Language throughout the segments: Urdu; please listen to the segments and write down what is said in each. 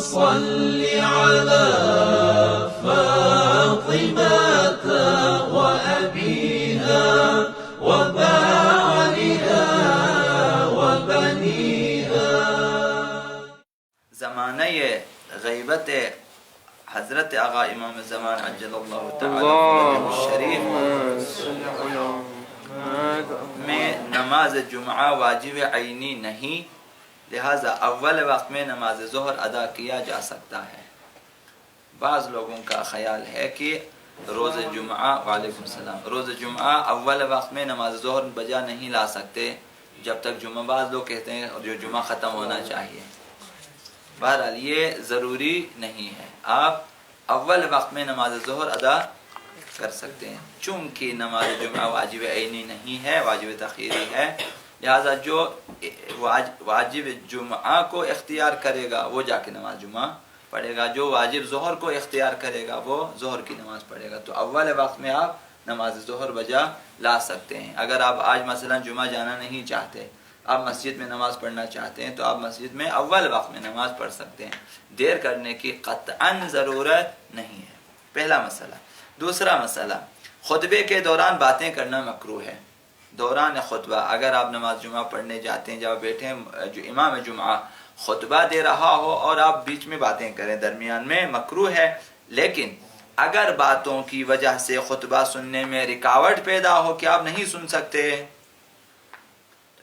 صل على فاطمة وأبيها وبعلها وبنيها. زمانہ غیبت حضرت آقا امام زمان عجل اللہ تعالی شریف میں نماز جمعہ واجب عینی نہیں، لہذا اول وقت میں نماز ظہر ادا کیا جا سکتا ہے۔ بعض لوگوں کا خیال ہے کہ روز جمعہ وعلیکم السلام روز جمعہ اول وقت میں نماز ظہر بجا نہیں لا سکتے جب تک جمعہ، بعض لوگ کہتے ہیں جو جمعہ ختم ہونا چاہیے۔ بہرحال یہ ضروری نہیں ہے، آپ اول وقت میں نماز ظہر ادا کر سکتے ہیں، چونکہ نماز جمعہ واجب عینی نہیں ہے، واجب تخیری ہے، لہذا جو واجب جمعہ کو اختیار کرے گا وہ جا کے نماز جمعہ پڑھے گا، جو واجب ظہر کو اختیار کرے گا وہ ظہر کی نماز پڑھے گا۔ تو اول وقت میں آپ نماز ظہر بجا لا سکتے ہیں۔ اگر آپ آج مثلا جمعہ جانا نہیں چاہتے، آپ مسجد میں نماز پڑھنا چاہتے ہیں، تو آپ مسجد میں اول وقت میں نماز پڑھ سکتے ہیں، دیر کرنے کی قطعاً ضرورت نہیں ہے۔ پہلا مسئلہ۔ دوسرا مسئلہ، خطبے کے دوران باتیں کرنا مکروہ ہے۔ دوران خطبہ اگر آپ نماز جمعہ پڑھنے جاتے ہیں، جب بیٹھے جو امام جمعہ خطبہ دے رہا ہو اور آپ بیچ میں باتیں کریں، درمیان میں، مکروہ ہے۔ لیکن اگر باتوں کی وجہ سے خطبہ سننے میں رکاوٹ پیدا ہو کہ آپ نہیں سن سکتے،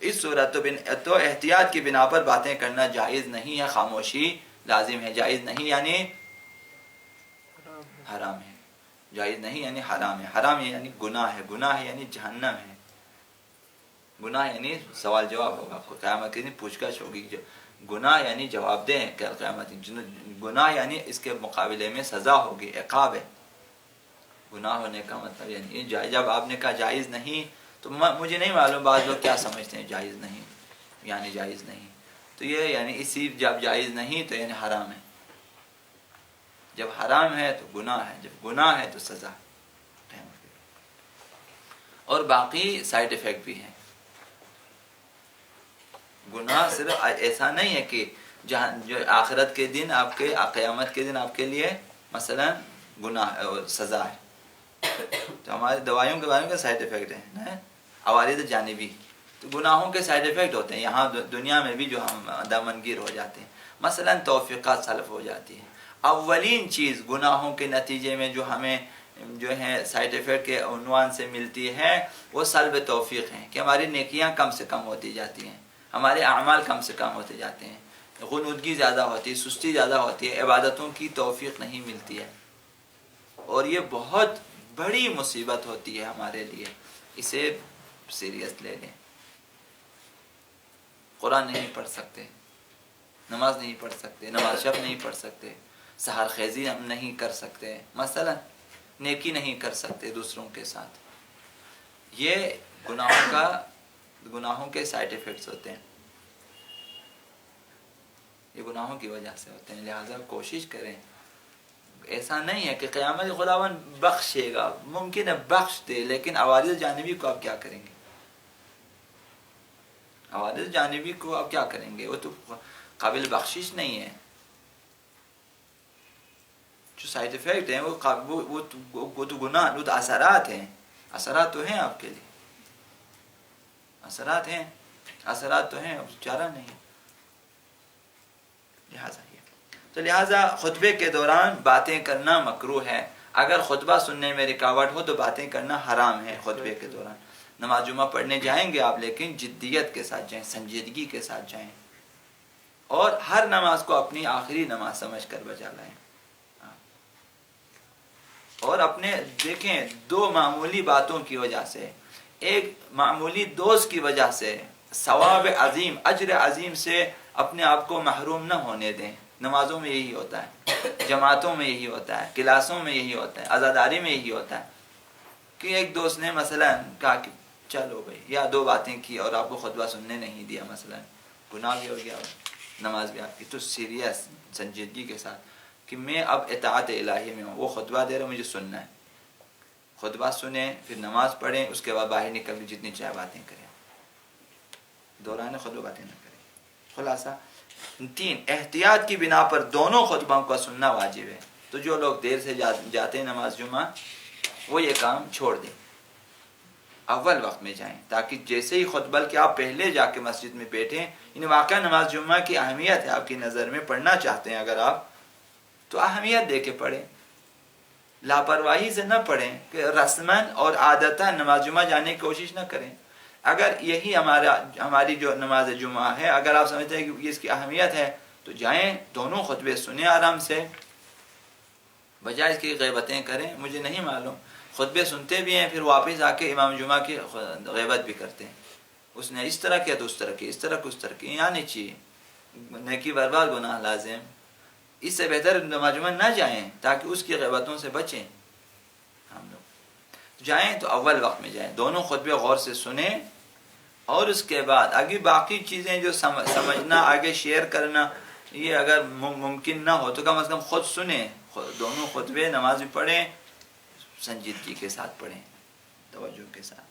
اس صورت تو احتیاط کی بنا پر باتیں کرنا جائز نہیں ہے، خاموشی لازم ہے۔ جائز نہیں یعنی حرام ہے، جائز نہیں یعنی حرام ہے، حرام یعنی گناہ ہے، گناہ ہے یعنی جہنم ہے، گناہ یعنی سوال جواب ہوگا، قیامت کے دن پوچھ گچھ ہوگی، گناہ یعنی جواب دیں قیامت کے دن، گناہ یعنی اس کے مقابلے میں سزا ہوگی، عقاب ہے۔ گناہ ہونے کا مطلب یعنی جب آپ نے کہا جائز نہیں، تو مجھے نہیں معلوم بعض لوگ کیا سمجھتے ہیں جائز نہیں یعنی جائز نہیں، تو یہ یعنی اسی جب جائز نہیں تو یعنی حرام ہے، جب حرام ہے تو گناہ ہے، جب گناہ ہے تو سزا ہے۔ اور باقی سائیڈ ایفیکٹ بھی ہیں۔ گناہ صرف ایسا نہیں ہے کہ جہاں جو آخرت کے دن آپ کے قیامت کے دن آپ کے لیے مثلا گناہ اور سزا ہے، تو ہمارے دوائیوں کے بارے میں سائیڈ ایفیکٹ ہیں، عوارض جانبی، تو گناہوں کے سائیڈ ایفیکٹ ہوتے ہیں یہاں دنیا میں بھی، جو ہم دامنگیر ہو جاتے ہیں، مثلا توفیقات سلف ہو جاتی ہیں۔ اولین چیز گناہوں کے نتیجے میں جو ہمیں جو ہے سائیڈ ایفیکٹ کے عنوان سے ملتی ہے وہ سلب توفیق ہیں، کہ ہماری نیکیاں کم سے کم ہوتی جاتی ہیں، ہمارے اعمال کم سے کم ہوتے جاتے ہیں، غنودگی زیادہ ہوتی ہے، سستی زیادہ ہوتی ہے، عبادتوں کی توفیق نہیں ملتی ہے، اور یہ بہت بڑی مصیبت ہوتی ہے ہمارے لیے، اسے سیریس لے لیں۔ قرآن نہیں پڑھ سکتے، نماز نہیں پڑھ سکتے، نماز شب نہیں پڑھ سکتے، سحر خیزی ہم نہیں کر سکتے، مثلا نیکی نہیں کر سکتے دوسروں کے ساتھ، یہ گناہوں کے سائیڈ ایفیکٹس ہوتے ہیں، یہ گناہوں کی وجہ سے ہوتے ہیں۔ لہذا کوشش کریں، ایسا نہیں ہے کہ قیامت خداوند بخشے گا، ممکن ہے بخش دے، لیکن عوارض جانبی کو آپ کیا کریں گے؟ عوارض جانبی کو آپ کیا کریں گے؟ وہ تو قابل بخشش نہیں ہے، جو سائیڈ ایفیکٹ ہیں وہ تو گناہ، وہ تو اثرات ہیں، اثرات تو ہیں آپ کے لیے، اثرات ہیں، اثرات تو ہیں، اب چارہ نہیں، لہذا خطبے کے دوران باتیں کرنا مکروہ ہے۔ اگر خطبہ سننے میں رکاوٹ ہو تو باتیں کرنا حرام ہے خطبے کے دوران۔ نماز جمعہ پڑھنے جائیں گے آپ، لیکن جدیت کے ساتھ جائیں، سنجیدگی کے ساتھ جائیں، اور ہر نماز کو اپنی آخری نماز سمجھ کر بجا لائیں۔ اور اپنے دیکھیں، دو معمولی باتوں کی وجہ سے، ایک معمولی دوست کی وجہ سے ثواب عظیم، اجر عظیم سے اپنے آپ کو محروم نہ ہونے دیں۔ نمازوں میں یہی ہوتا ہے، جماعتوں میں یہی ہوتا ہے، کلاسوں میں یہی ہوتا ہے، عزاداری میں یہی ہوتا ہے، کہ ایک دوست نے مثلا کہا کہ چلو بھائی، یا دو باتیں کی اور آپ کو خطبہ سننے نہیں دیا، مثلا گناہ بھی ہو گیا، نماز بھی آپ کی، تو سیریس سنجیدگی کے ساتھ کہ میں اب اطاعت الہی میں ہوں، وہ خطبہ دے رہا مجھے سننا ہے، خطبہ سنیں، پھر نماز پڑھیں، اس کے بعد باہر نکل کے جتنی چاہے باتیں کریں، دوران خطبہ باتیں نہ کریں۔ خلاصہ 3 احتیاط کی بنا پر دونوں خطبوں کا سننا واجب ہے. تو جو لوگ دیر سے جاتے ہیں نماز جمعہ وہ یہ کام چھوڑ دیں، اول وقت میں جائیں، تاکہ جیسے ہی خطبہ کہ آپ پہلے جا کے مسجد میں بیٹھیں. یعنی واقعہ نماز جمعہ کی اہمیت ہے آپ کی نظر میں، پڑھنا چاہتے ہیں اگر آپ تو اہمیت دے کے پڑھیں، لاپرواہی سے نہ پڑھیں کہ رسماً اور عادتاً نماز جمعہ جانے کی کوشش نہ کریں. اگر یہی ہماری جو نماز جمعہ ہے، اگر آپ سمجھتے ہیں کہ اس کی اہمیت ہے تو جائیں، دونوں خطبے سنیں آرام سے، بجائے اس کی غیبتیں کریں. مجھے نہیں معلوم، خطبے سنتے بھی ہیں پھر واپس آ کے امام جمعہ کی غیبت بھی کرتے ہیں. اس نے اس طرح کیا تو اس طرح کی، اس طرح کو اس طرح کی، یہاں نہیں چاہیے، نیکی برباد گناہ لازم. اس سے بہتر نماز جمعہ نہ جائیں تاکہ اس کی غیبتوں سے بچیں. ہم لوگ جائیں تو اول وقت میں جائیں، دونوں خطبے غور سے سنیں، اور اس کے بعد آگے باقی چیزیں جو سمجھنا، آگے شیئر کرنا، یہ اگر ممکن نہ ہو تو کم از کم خود سنیں، دونوں خطبے نماز بھی پڑھیں، سنجیدگی کے ساتھ پڑھیں، توجہ کے ساتھ.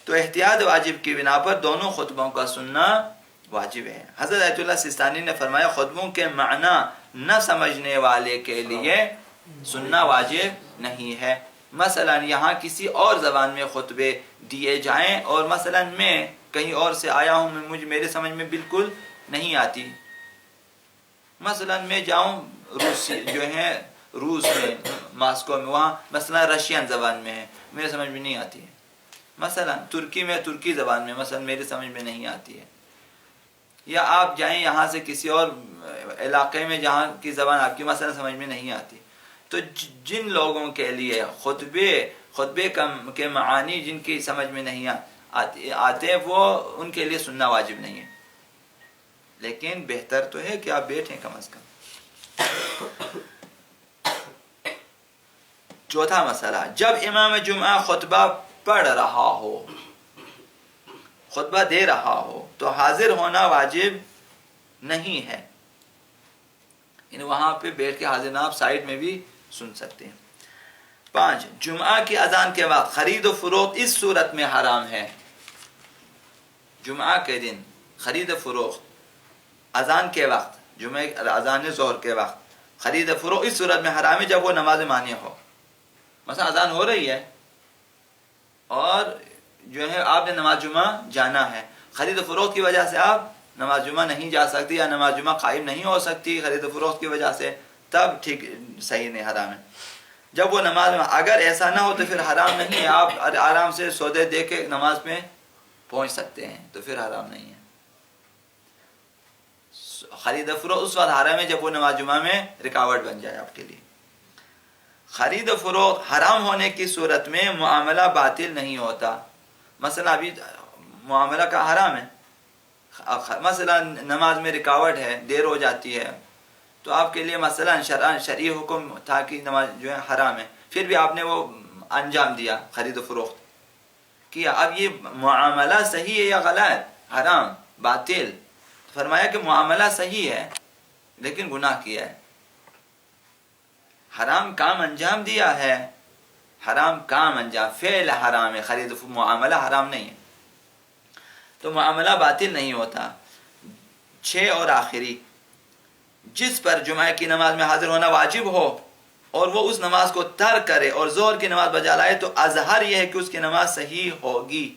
تو احتیاط واجب کی بنا پر دونوں خطبوں کا سننا واجب ہے. حضرت آیت اللہ سیستانی نے فرمایا خطبوں کے معنی نہ سمجھنے والے کے لیے سننا واجب نہیں ہے. مثلا یہاں کسی اور زبان میں خطبے دیے جائیں اور مثلا میں کہیں اور سے آیا ہوں، میرے سمجھ میں بالکل نہیں آتی. مثلا میں جاؤں روس میں، ماسکو میں، وہاں مثلا رشین زبان میں ہے، میرے سمجھ میں نہیں آتی ہے. مثلا ترکی میں ترکی زبان میں مثلا میرے سمجھ میں نہیں آتی ہے. یا آپ جائیں یہاں سے کسی اور علاقے میں جہاں کی زبان آپ کی مثلا سمجھ میں نہیں آتی. تو جن لوگوں کے لیے خطبے کے معانی جن کی سمجھ میں نہیں آتے وہ ان کے لیے سننا واجب نہیں ہے. لیکن بہتر تو ہے کہ آپ بیٹھیں کم از کم. چوتھا مسئلہ، جب امام جمعہ خطبہ پڑھ رہا ہو، خطبہ دے رہا ہو تو حاضر ہونا واجب نہیں ہے. یعنی وہاں پہ بیٹھ کے حاضر نہ، آپ سائڈ میں بھی سن سکتے ہیں. 5 جمعہ کی اذان کے بعد خرید و فروخت اس صورت میں حرام ہے. جمعہ کے دن خرید و فروخت اذان کے وقت، جمعہ اذان ظہر کے وقت خرید و فروخت اس صورت میں حرام ہے جب وہ نماز مانع ہو. مثلا اذان ہو رہی ہے اور جو ہے آپ نے نماز جمعہ جانا ہے، خرید و فروخت کی وجہ سے آپ نماز جمعہ نہیں جا سکتی یا نماز جمعہ قائم نہیں ہو سکتی خرید و فروخت کی وجہ سے، تب ٹھیک صحیح نہیں، حرام ہے. جب وہ نماز میں، اگر ایسا نہ ہو تو پھر حرام نہیں ہے، آپ آرام سے سودے دے کے نماز میں پہنچ سکتے ہیں تو پھر حرام نہیں ہے. خرید و فروخت اس وقت حرام ہے جب وہ نماز جمعہ میں رکاوٹ بن جائے آپ کے لیے. خرید و فروخت حرام ہونے کی صورت میں معاملہ باطل نہیں ہوتا. مثلا ابھی معاملہ کا حرام ہے، مثلا نماز میں رکاوٹ ہے، دیر ہو جاتی ہے، تو آپ کے لیے مثلا شرعی حکم تھا کہ نماز جو ہے حرام ہے، پھر بھی آپ نے وہ انجام دیا، خرید و فروخت کیا. اب یہ معاملہ صحیح ہے یا غلط، حرام، باطل؟ فرمایا کہ معاملہ صحیح ہے لیکن گناہ کیا ہے، حرام کام انجام دیا ہے، حرام کام انجام، فعل حرام ہے، خرید و معاملہ حرام نہیں ہے، تو معاملہ باطل نہیں ہوتا. 6 اور آخری، جس پر جمعہ کی نماز میں حاضر ہونا واجب ہو اور وہ اس نماز کو ترک کرے اور ظہر کی نماز بجا لائے تو اظہر یہ ہے کہ اس کی نماز صحیح ہوگی.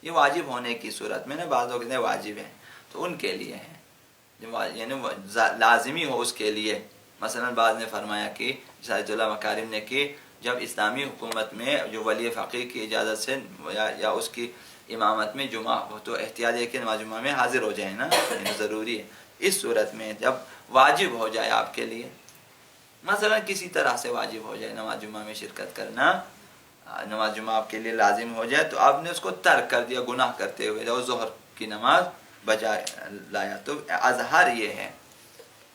یہ واجب ہونے کی صورت میں بعض لوگ کہتے ہیں واجب ہے تو ان کے لیے ہے، یعنی لازمی ہو اس کے لیے. مثلا بعض نے فرمایا کہ سید اللہ مکارم نے کہ جب اسلامی حکومت میں جو ولی فقیہ کی اجازت سے یا اس کی امامت میں جمعہ ہو تو احتیاط ہے کہ نماز جمعہ میں حاضر ہو جائیں نا، یعنی ضروری ہے. اس صورت میں جب واجب ہو جائے آپ کے لیے، مثلا کسی طرح سے واجب ہو جائے نماز جمعہ میں شرکت کرنا، نماز جمعہ آپ کے لیے لازم ہو جائے تو آپ نے اس کو ترک کر دیا گناہ کرتے ہوئے اور ظہر کی نماز بجا لایا، تو اظہار یہ ہے،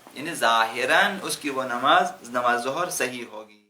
یعنی ظاہراً اس کی وہ نماز ظہر صحیح ہوگی.